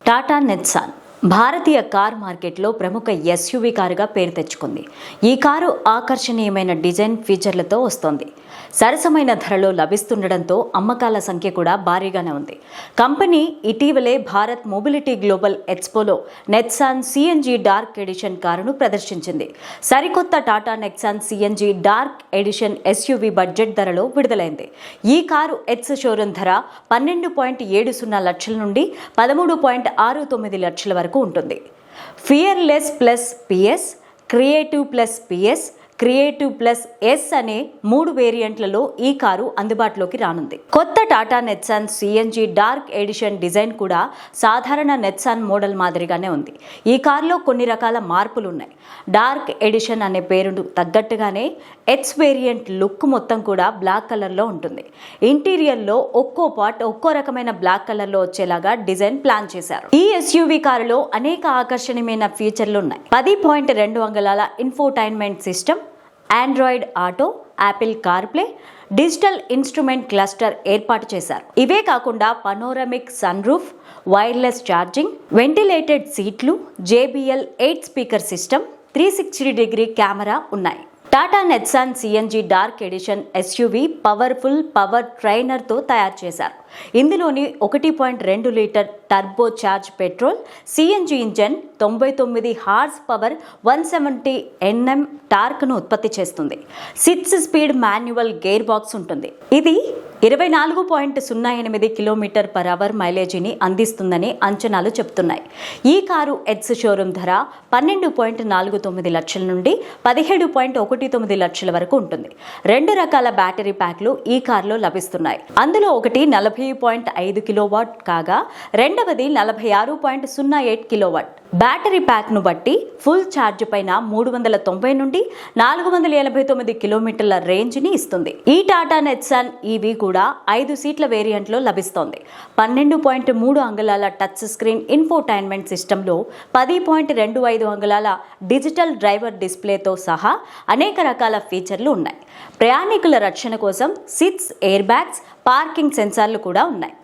Tata Nexon భారతీయ car మార్కెట్లో ప్రముఖ SUV కారుగా పేరు తెచ్చుకుంది. ఈ కారు ఆకర్షణీయమైన డిజైన్ ఫీచర్లతో వస్తోంది. సరసమైన ధరలో లభిస్తుండటంతో అమ్మకాల సంఖ్య కూడా భారీగానే ఉంది. కంపెనీ ఇటీవలే భారత్ మొబిలిటీ గ్లోబల్ ఎక్స్పోలో నెక్సాన్ సిఎన్జి డార్క్ ఎడిషన్ కారును ప్రదర్శించింది. సరికొత్త Tata Nexon CNG dark edition SUV budget ధరలో విడుదలైంది. ఈ కారు ఎక్స్ షోరూమ్ ధర 12.70 లక్షల నుండి 13.69 లక్షల వరకు ఉంటుంది. Fearless plus PS, creative plus PS, creative plus S అనే 3 వేరియంట్లలో ఈ కారు అందుబాటులోకి రానుంది. కొత్త Tata Nexon CNG dark edition design కూడా సాధారణ నెక్సాన్ మోడల్ మాదిరిగానే ఉంది. ఈ కారులో కొన్ని రకాల మార్పులు ఉన్నాయి. డార్క్ ఎడిషన్ అనే పేరును తగ్గట్టుగానే ఎక్స్ వేరియంట్ లుక్ మొత్తం కూడా బ్లాక్ కలర్లో ఉంటుంది. ఇంటీరియర్లో ఒక్కో పార్ట్ ఒక్కో రకమైన బ్లాక్ కలర్లో వచ్చేలాగా డిజైన్ ప్లాన్ చేశారు. ఈ ఎస్యూవీ కారులో అనేక ఆకర్షణీయమైన ఫీచర్లు ఉన్నాయి. 10.2 అంగుళాల infotainment system, Android Auto, Apple CarPlay, digital instrument cluster ఏర్పాటు చేశారు. ఇవే కాకుండా panoramic sunroof, wireless charging, ventilated సీట్లు, JBL 8 స్పీకర్ సిస్టమ్, 360 కెమెరా ఉన్నాయి. Tata Nexon CNG dark edition SUV powerful power ట్రైనర్తో తయారు చేశారు. ఇందులోని 1.2 litre turbo charge petrol CNG engine 99 horsepower 170 Nm టార్క్ను ఉత్పత్తి చేస్తుంది. 6 స్పీడ్ మాన్యువల్ గేర్ బాక్స్ ఉంటుంది. ఇది 24.08 km/h మైలేజీని అందిస్తుందని అంచనాలు చెప్తున్నాయి. ఈ కారు ఎక్స్ షోరూమ్ ధర 12.49 లక్షల నుండి 17.19 లక్షల వరకు ఉంటుంది. 2 రకాల బ్యాటరీ ప్యాక్లు ఈ కారులో లభిస్తున్నాయి. అందులో ఒకటి 40.5 కిలోవాట్ కాగా రెండవది 46.08 కిలోవాట్. బ్యాటరీ ప్యాక్ను బట్టి ఫుల్ ఛార్జ్ పైన 390 నుండి 489 కిలోమీటర్ల రేంజ్ని ఇస్తుంది. ఈ టాటా నెక్సాన్ ఈవీ కూడా 5 సీట్ల వేరియంట్లో లభిస్తోంది. 12.3 అంగుళాల టచ్ స్క్రీన్ ఇన్ఫోటైన్మెంట్ సిస్టంలో 10.25 అంగుళాల డిజిటల్ డ్రైవర్ డిస్ప్లేతో సహా అనేక రకాల ఫీచర్లు ఉన్నాయి. ప్రయాణికుల రక్షణ కోసం 6 ఎయిర్ బ్యాగ్స్, పార్కింగ్ సెన్సార్లు కూడా ఉన్నాయి.